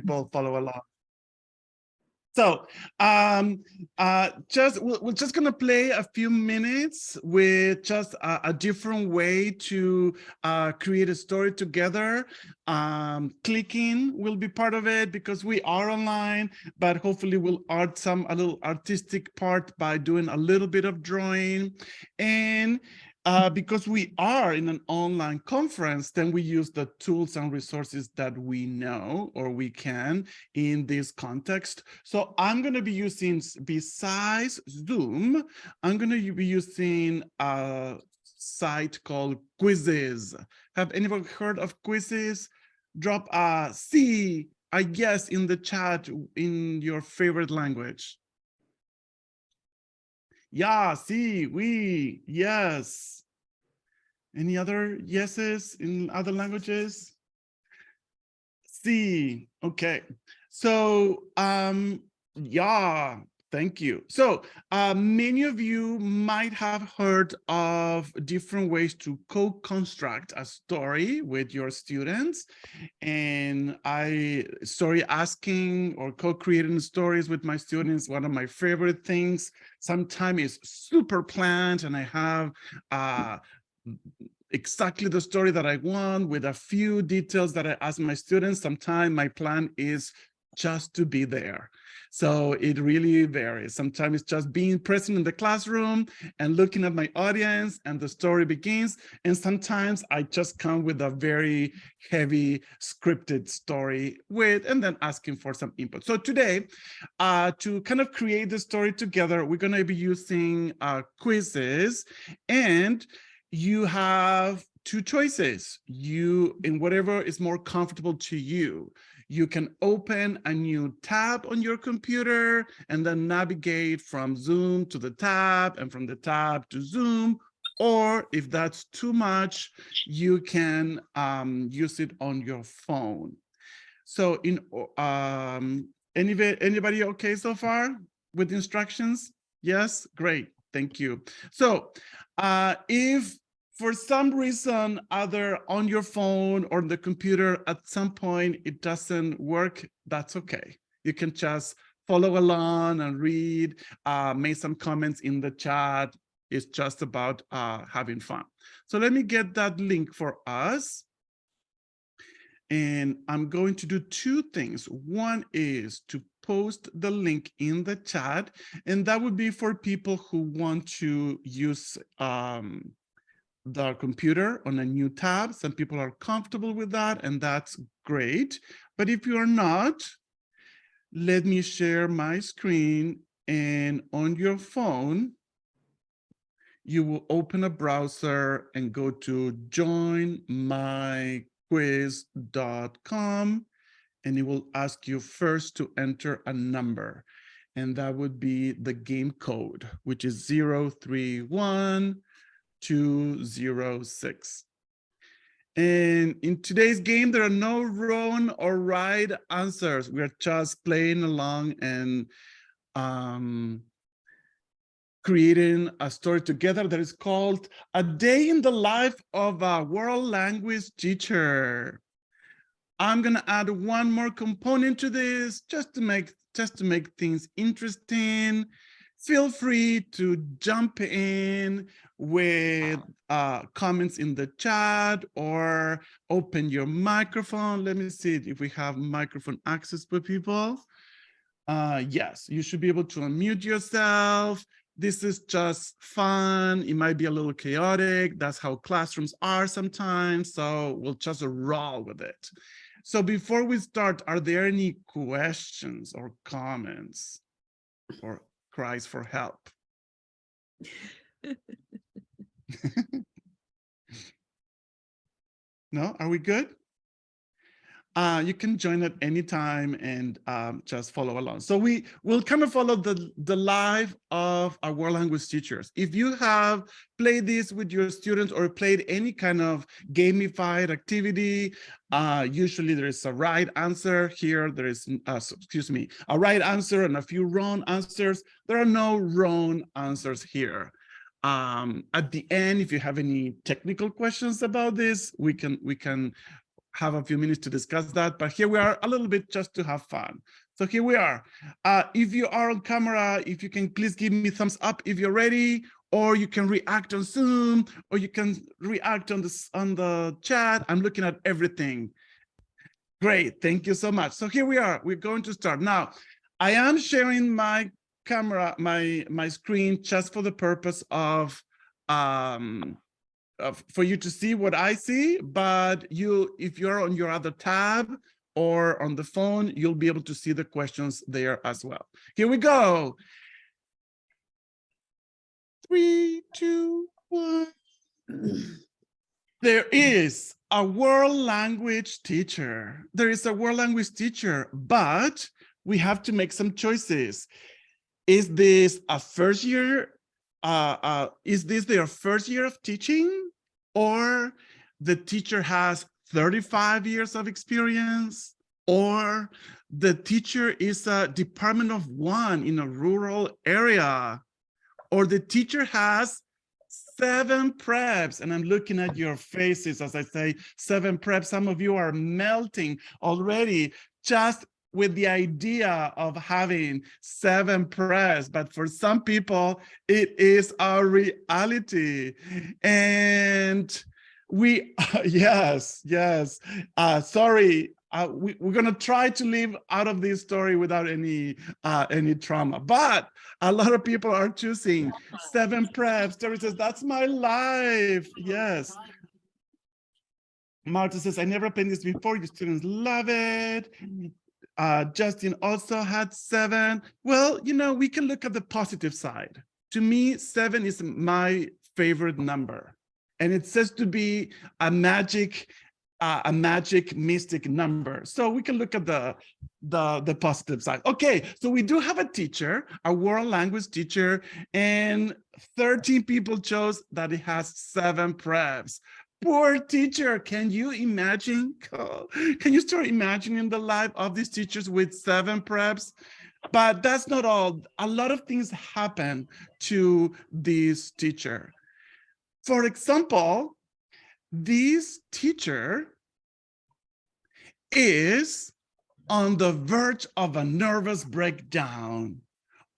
people follow along. So we're just gonna play a few minutes with just a different way to create a story together. Clicking will be part of it because we are online, but hopefully we'll add a little artistic part by doing a little bit of drawing. And because we are in an online conference, then we use the tools and resources that we know or we can in this context. So I'm going to be using, besides Zoom, I'm going to be using a site called Quizzes. Have anyone heard of Quizzes? Drop a C, I guess, in the chat in your favorite language. Yeah, sí, oui, yes. Any other yeses in other languages? Sí, okay. So, yeah, thank you. So, many of you might have heard of different ways to co-construct a story with your students. And story asking or co-creating stories with my students, one of my favorite things. Sometimes it's super planned and I have exactly the story that I want with a few details that I ask my students. Sometimes my plan is just to be there. So it really varies. Sometimes it's just being present in the classroom and looking at my audience and the story begins. And sometimes I just come with a very heavy scripted story and then asking for some input. So today, to kind of create the story together, we're going to be using quizzes, and you have two choices. In whatever is more comfortable to you. You can open a new tab on your computer and then navigate from Zoom to the tab and from the tab to Zoom. Or if that's too much, you can use it on your phone. So anybody okay so far with instructions? Yes, great, thank you. So if for some reason either on your phone or the computer at some point it doesn't work, that's okay. You can just follow along and read, make some comments in the chat. It's just about having fun. So let me get that link for us. And I'm going to do two things. One is to post the link in the chat, and that would be for people who want to use the computer on a new tab. Some people are comfortable with that, and that's great. But if you are not, let me share my screen, and on your phone, you will open a browser and go to joinmyquiz.com, and it will ask you first to enter a number. And that would be the game code, which is 031206. And in today's game, there are no wrong or right answers. We are just playing along and creating a story together that is called A Day in the Life of a World Language Teacher. I'm gonna add one more component to this just to make things interesting. Feel free to jump in with comments in the chat or open your microphone. Let me see if we have microphone access for people. Yes, you should be able to unmute yourself. This is just fun. It might be a little chaotic. That's how classrooms are sometimes. So we'll just roll with it. So before we start, are there any questions or comments or cries for help? No, are we good? You can join at any time and just follow along. So we will kind of follow the life of our world language teachers. If you have played this with your students or played any kind of gamified activity, usually there is a right answer here. There is, a right answer and a few wrong answers. There are no wrong answers here. At the end, if you have any technical questions about this, we can have a few minutes to discuss that, but here we are a little bit just to have fun. So here we are. If you are on camera, if you can please give me thumbs up if you're ready, or you can react on Zoom, or you can react on the chat. I'm looking at everything. Great, thank you so much. So here we are, we're going to start. Now, I am sharing my camera, my screen just for the purpose of for you to see what I see, but if you're on your other tab or on the phone, you'll be able to see the questions there as well. Here we go. 3, 2, 1. There is a world language teacher. There is a world language teacher, but we have to make some choices. Is this a first year? Is this their first year of teaching? Or the teacher has 35 years of experience? Or the teacher is a department of one in a rural area? Or the teacher has 7 preps, and I'm looking at your faces as I say 7 preps. Some of you are melting already just with the idea of having 7 preps, but for some people, it is a reality. And we, yes, sorry, we're gonna try to live out of this story without any trauma, but a lot of people are choosing 7 preps. Terry says, that's my life. Yes. Marta says, I never paid this before. Your students love it. Justin also had 7. Well, you know, we can look at the positive side. To me, 7 is my favorite number. And it says to be a magic mystic number. So we can look at the positive side. Okay, so we do have a teacher, a world language teacher, and 13 people chose that it has 7 preps. Poor teacher, can you imagine? Can you start imagining the life of these teachers with 7 preps? But that's not all. A lot of things happen to this teacher. For example, this teacher is on the verge of a nervous breakdown.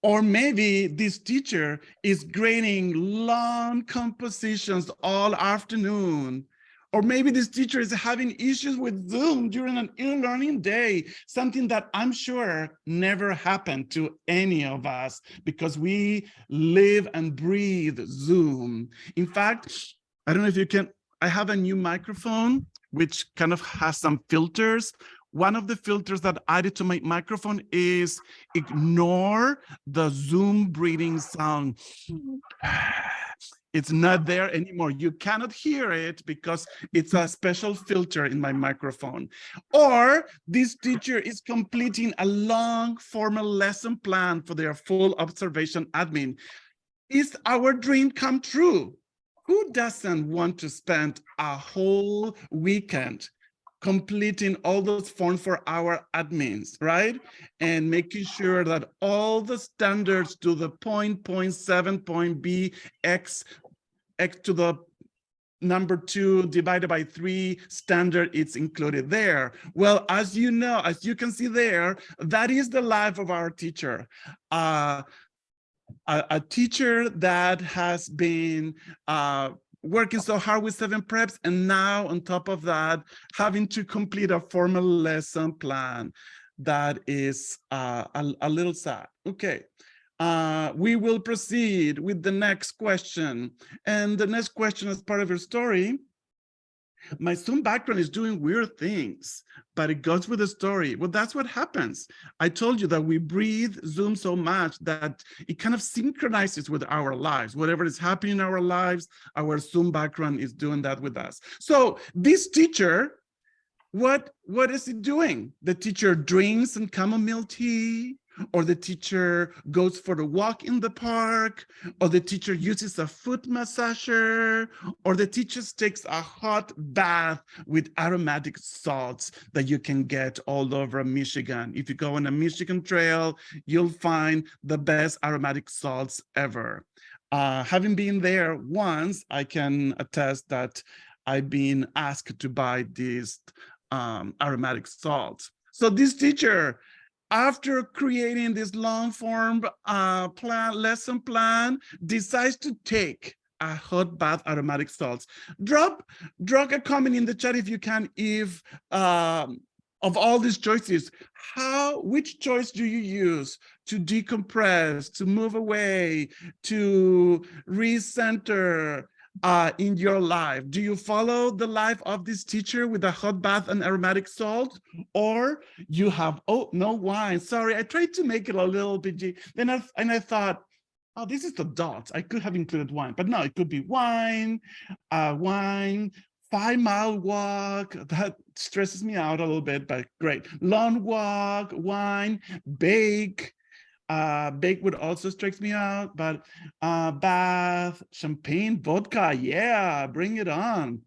Or maybe this teacher is grading long compositions all afternoon. Or maybe this teacher is having issues with Zoom during an e-learning day, something that I'm sure never happened to any of us because we live and breathe Zoom. In fact, I don't know if you can, I have a new microphone, which kind of has some filters. One of the filters that I added to my microphone is ignore the Zoom breathing sound. It's not there anymore. You cannot hear it because it's a special filter in my microphone. Or this teacher is completing a long formal lesson plan for their full observation admin. Is our dream come true? Who doesn't want to spend a whole weekend completing all those forms for our admins, right? And making sure that all the standards to the point 7, point B, x to the number 2 divided by 3 standard, it's included there. Well, as you know, as you can see there, that is the life of our teacher. A teacher that has been working so hard with 7 preps, and now on top of that, having to complete a formal lesson plan. That is a little sad. Okay, we will proceed with the next question. And the next question is part of your story. My Zoom background is doing weird things, but it goes with the story. Well, that's what happens. I told you that we breathe Zoom so much that it kind of synchronizes with our lives. Whatever is happening in our lives, our Zoom background is doing that with us. So this teacher, what is he doing? The teacher drinks some chamomile tea, or the teacher goes for a walk in the park, or the teacher uses a foot massager, or the teacher takes a hot bath with aromatic salts that you can get all over Michigan. If you go on a Michigan trail, you'll find the best aromatic salts ever. Having been there once, I can attest that I've been asked to buy these aromatic salts. So this teacher, after creating this long form lesson plan, decides to take a hot bath aromatic salts. Drop a comment in the chat if you can, if of all these choices, which choice do you use to decompress, to move away, to recenter in your life? Do you follow the life of this teacher with a hot bath and aromatic salt, or you have, oh, no wine? Sorry, I tried to make it a little bit, then I thought, oh, this is the dots. I could have included wine, but no, it could be wine, 5-mile walk. That stresses me out a little bit, but great. Long walk, wine, bake. Bake would also stress me out, but bath, champagne, vodka, yeah, bring it on.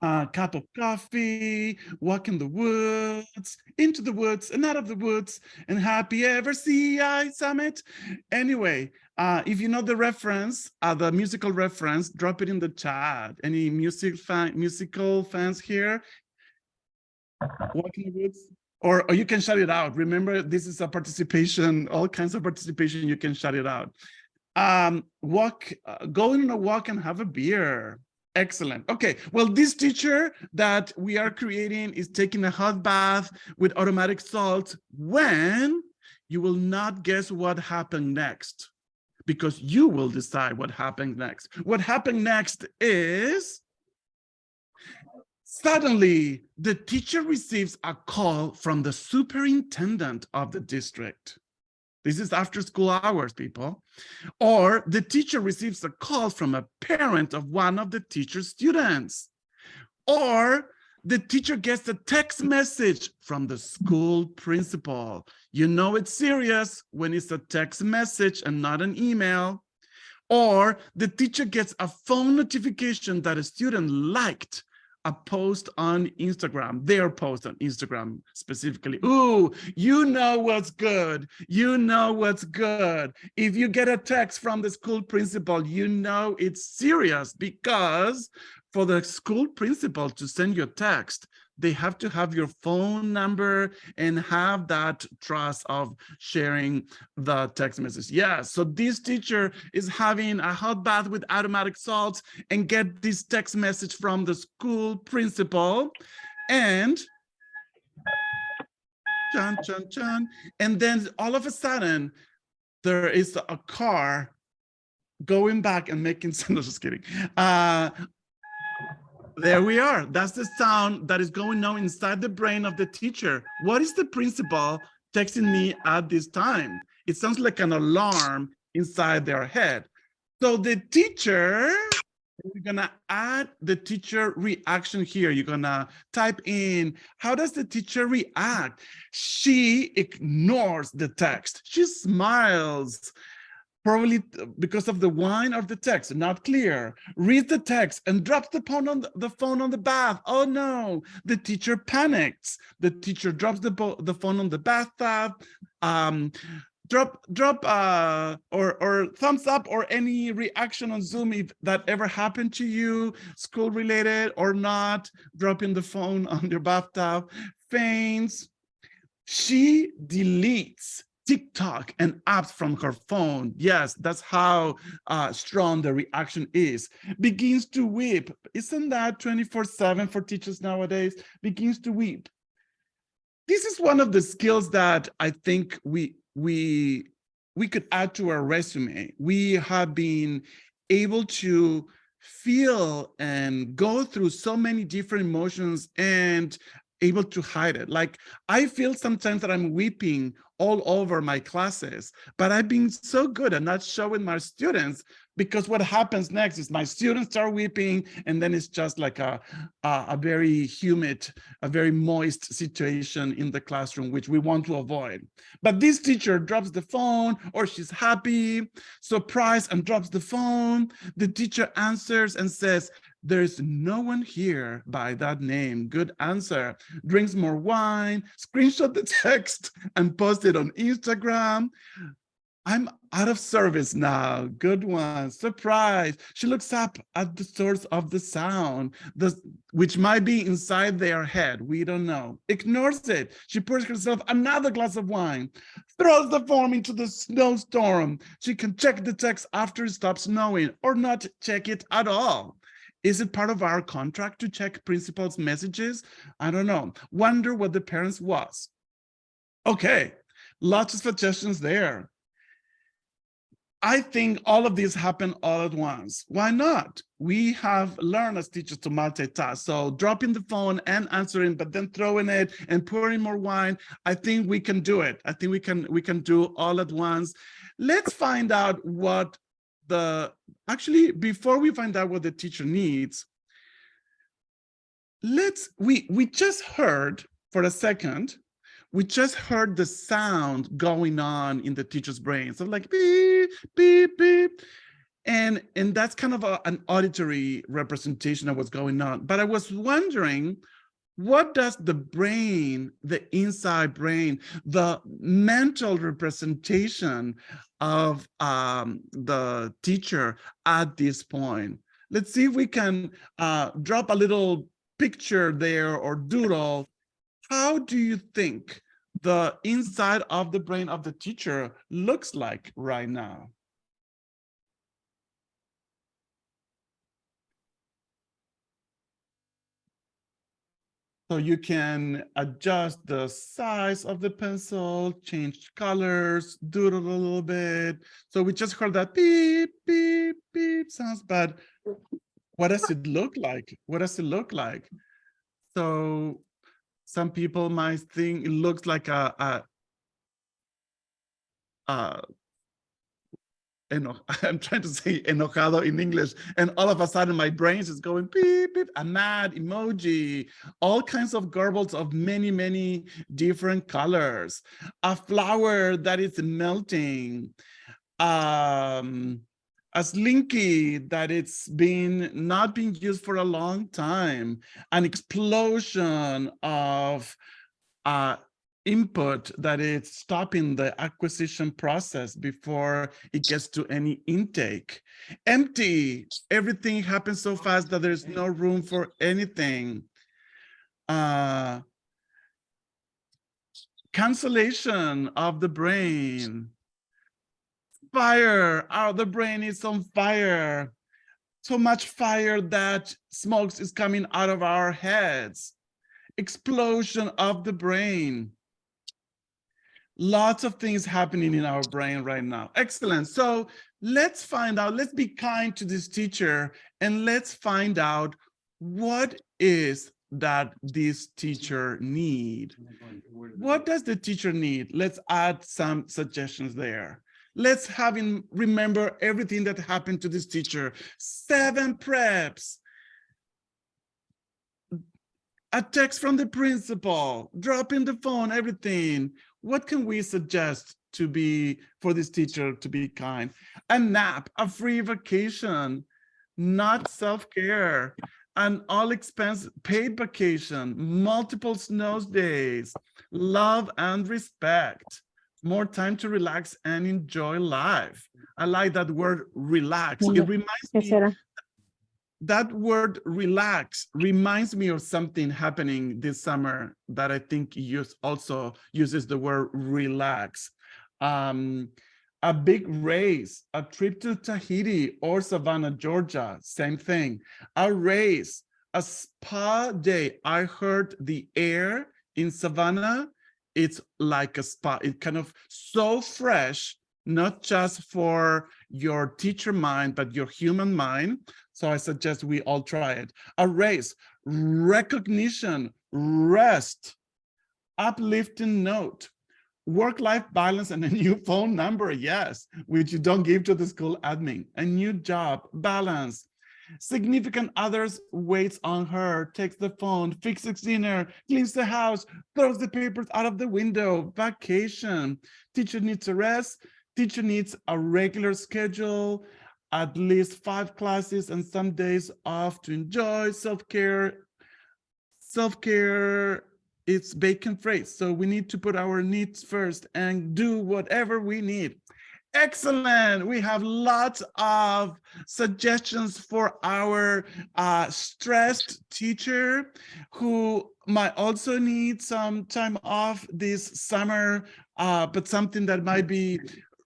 Cup of coffee, walk in the woods, into the woods and out of the woods, and happy ever see I summit. Anyway, if you know the reference, the musical reference, drop it in the chat. Any musical fans here? Walk in the woods? Or you can shut it out. Remember, this is a participation, all kinds of participation, you can shut it out. Go on a walk and have a beer. Excellent. Okay, well, this teacher that we are creating is taking a hot bath with aromatic salt when you will not guess what happened next, because you will decide what happened next. What happened next is suddenly the teacher receives a call from the superintendent of the district. This is after school hours, people. Or the teacher receives a call from a parent of one of the teacher's students. Or the teacher gets a text message from the school principal. You know it's serious when it's a text message and not an email. Or the teacher gets a phone notification that a student liked a post on Instagram, their post on Instagram specifically. Ooh, you know what's good. You know what's good. If you get a text from the school principal, you know it's serious, because for the school principal to send you a text, they have to have your phone number and have that trust of sharing the text message. Yeah, so this teacher is having a hot bath with aromatic salts and get this text message from the school principal, and chun, chun, chun. And then all of a sudden, there is a car going back and making sound. Just kidding. There we are. That's the sound that is going on inside the brain of the teacher. What is the principal texting me at this time? It sounds like an alarm inside their head. So the teacher, we're gonna add the teacher reaction here. You're gonna type in, how does the teacher react? She ignores the text. She smiles. Probably because of the wine of the text, not clear. Reads the text and drops the phone on the bath. Oh no, the teacher panics. The teacher drops the phone on the bathtub. Drop or thumbs up or any reaction on Zoom if that ever happened to you, school related or not. Dropping the phone on your bathtub. Faints. She deletes TikTok and apps from her phone. Yes, that's how strong the reaction is. Begins to weep. Isn't that 24/7 for teachers nowadays? Begins to weep. This is one of the skills that I think we could add to our resume. We have been able to feel and go through so many different emotions and able to hide it. Like, I feel sometimes that I'm weeping all over my classes, but I've been so good at not showing my students, because what happens next is my students start weeping, and then it's just like a very humid, a very moist situation in the classroom, which we want to avoid. But this teacher drops the phone, or she's happy, surprised, and drops the phone. The teacher answers and says, "There's no one here by that name." Good answer. Drinks more wine, screenshot the text and post it on Instagram. I'm out of service now. Good one. Surprise. She looks up at the source of the sound, which might be inside their head. We don't know. Ignores it. She pours herself another glass of wine, throws the form into the snowstorm. She can check the text after it stops snowing or not check it at all. Is it part of our contract to check principal's messages? I don't know. Wonder what the parents was. Okay, lots of suggestions there. I think all of these happen all at once. Why not? We have learned as teachers to multitask. So dropping the phone and answering, but then throwing it and pouring more wine, I think we can do it. I think we can do all at once. Let's find out what actually, before we find out what the teacher needs, we just heard for a second, we just heard the sound going on in the teacher's brain. So like beep, beep, beep. And that's kind of an auditory representation of what's going on. But I was wondering, what does the brain, the inside brain, the mental representation of the teacher at this point? Let's see if we can drop a little picture there or doodle. How do you think the inside of the brain of the teacher looks like right now? So you can adjust the size of the pencil, change colors, doodle a little bit. So we just heard that beep, beep, beep sounds, but what does it look like? What does it look like? So some people might think it looks like I'm trying to say enojado in English, and all of a sudden my brain is going beep, beep, a mad emoji, all kinds of garbles of many, many different colors, a flower that is melting, a slinky that it's been not being used for a long time, an explosion of input that is stopping the acquisition process before it gets to any intake. Empty, everything happens so fast that there's no room for anything. Cancellation of the brain. Fire, the brain is on fire. So much fire that smoke is coming out of our heads. Explosion of the brain. Lots of things happening in our brain right now. Excellent. So let's find out, let's be kind to this teacher and let's find out what is that this teacher need. What does the teacher need? Let's add some suggestions there. Let's have him remember everything that happened to this teacher. 7 preps. A text from the principal, dropping the phone, everything. What can we suggest to be for this teacher to be kind? A nap, a free vacation, not self-care, an all-expense paid vacation, multiple snow days, love and respect, more time to relax and enjoy life. I like that word relax. It reminds me, that word relax reminds me of something happening this summer that I think also uses the word relax. A big race, a trip to Tahiti or Savannah, Georgia, same thing. A race, a spa day. I heard the air in Savannah, it's like a spa. It's kind of so fresh, not just for your teacher mind, but your human mind. So I suggest we all try it. A race, recognition, rest, uplifting note, work-life balance, and a new phone number, yes, which you don't give to the school admin. A new job, balance. Significant others waits on her, takes the phone, fixes dinner, cleans the house, throws the papers out of the window, vacation. Teacher needs a rest. Teacher needs a regular schedule, at least 5 classes and some days off to enjoy self-care. Self-care, it's vacant phrase. So we need to put our needs first and do whatever we need. Excellent. We have lots of suggestions for our stressed teacher who might also need some time off this summer, but something that might be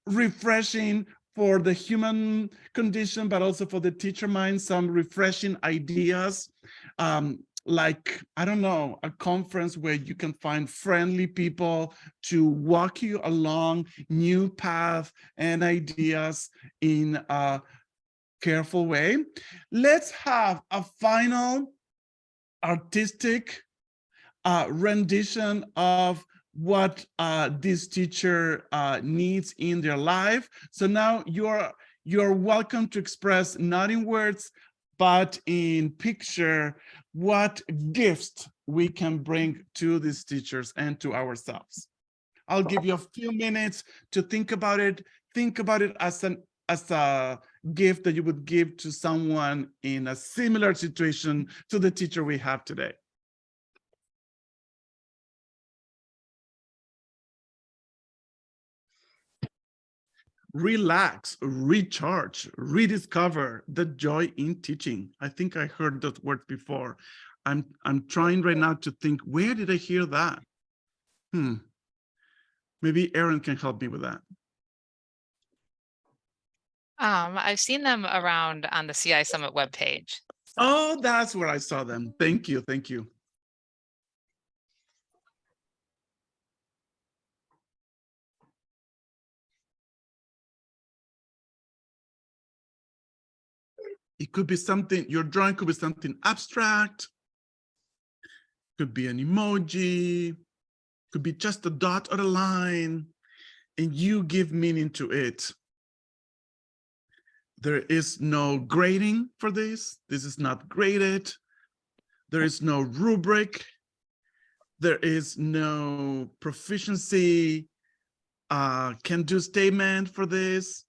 refreshing for the human condition, but also for the teacher mind, some refreshing ideas. Like, I don't know, a conference where you can find friendly people to walk you along new path and ideas in a careful way. Let's have a final artistic rendition of what this teacher needs in their life. So now you're welcome to express, not in words, but in picture, what gifts we can bring to these teachers and to ourselves. I'll give you a few minutes to think about it. Think about it as a gift that you would give to someone in a similar situation to the teacher we have today. Relax, recharge, rediscover the joy in teaching. I think I heard that word before. I'm trying right now to think, where did I hear that? Maybe Aaron can help me with that. I've seen them around on the CI Summit webpage. Oh, that's where I saw them. Thank you. Thank you. It could be something, your drawing could be something abstract, could be an emoji, could be just a dot or a line, and you give meaning to it. There is no grading for this. This is not graded. There is no rubric. There is no proficiency can-do statement for this.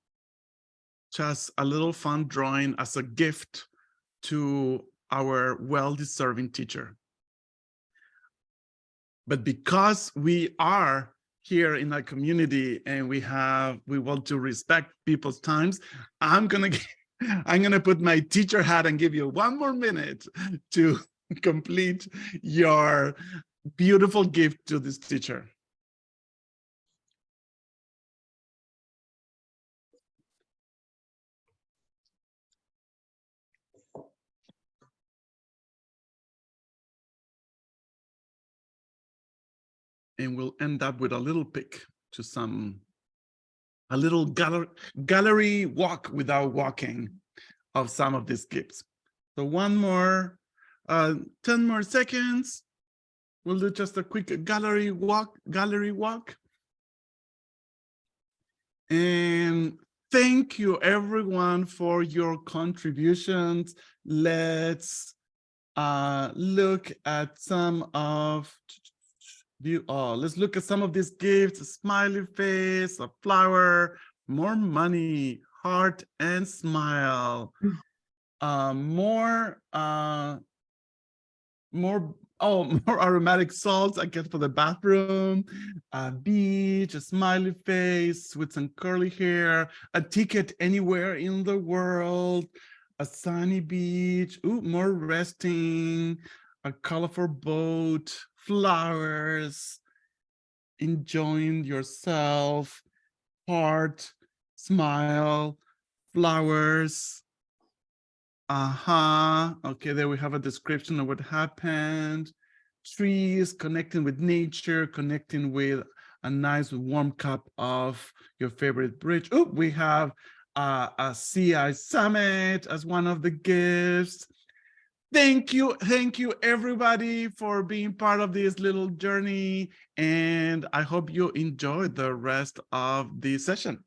Just a little fun drawing as a gift to our well-deserving teacher. But because we are here in our community and we want to respect people's times, I'm gonna put my teacher hat and give you one more minute to complete your beautiful gift to this teacher. And we'll end up with a little pic to a little gallery walk without walking of some of these gifts. So one more, 10 more seconds. We'll do just a quick gallery walk. And thank you everyone for your contributions. Let's look at some of let's look at some of these gifts: a smiley face, a flower, more money, heart and smile, more aromatic salts, I guess, for the bathroom, a beach, a smiley face with some curly hair, a ticket anywhere in the world, a sunny beach, more resting, a colorful boat, flowers, enjoying yourself, heart, smile, flowers. Okay, there we have a description of what happened. Trees, connecting with nature, connecting with a nice warm cup of your favorite bridge. We have a CI Summit as one of the gifts. Thank you everybody for being part of this little journey, and I hope you enjoyed the rest of the session.